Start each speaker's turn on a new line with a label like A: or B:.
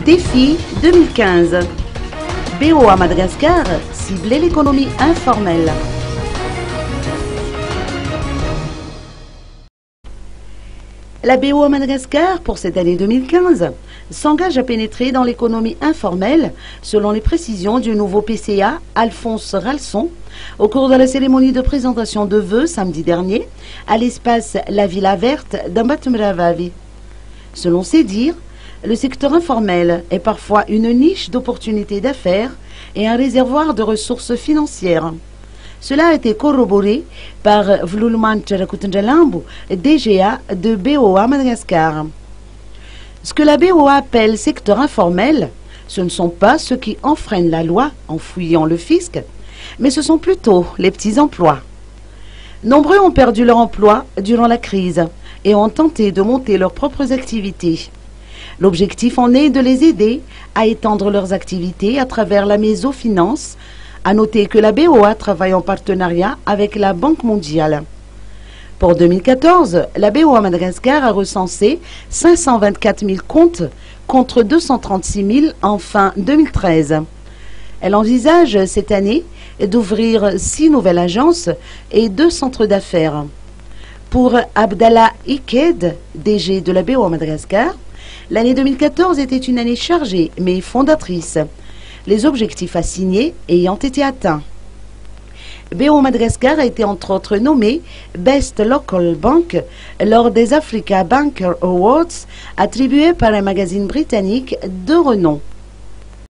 A: Défi 2015. BO à Madagascar, cibler l'économie informelle. La BO à Madagascar, pour cette année 2015, s'engage à pénétrer dans l'économie informelle, selon les précisions du nouveau PCA, Alphonse Ralson, au cours de la cérémonie de présentation de vœux samedi dernier, à l'espace La Villa Verte d'Ambatumravavi. Selon ses dires, le secteur informel est parfois une niche d'opportunités d'affaires et un réservoir de ressources financières. Cela a été corroboré par Vlulman Tcharakutenjalambu, DGA de BOA Madagascar. Ce que la BOA appelle secteur informel, ce ne sont pas ceux qui enfreignent la loi en fouillant le fisc, mais ce sont plutôt les petits emplois. Nombreux ont perdu leur emploi durant la crise et ont tenté de monter leurs propres activités. L'objectif en est de les aider à étendre leurs activités à travers la mésofinance. À noter que la BOA travaille en partenariat avec la Banque mondiale. Pour 2014, la BOA Madagascar a recensé 524 000 comptes contre 236 000 en fin 2013. Elle envisage cette année d'ouvrir 6 nouvelles agences et 2 centres d'affaires. Pour Abdallah Iked, DG de la BOA Madagascar, l'année 2014 était une année chargée mais fondatrice, les objectifs assignés ayant été atteints. BO Madagascar a été entre autres nommé Best Local Bank lors des Africa Banker Awards attribués par un magazine britannique de renom.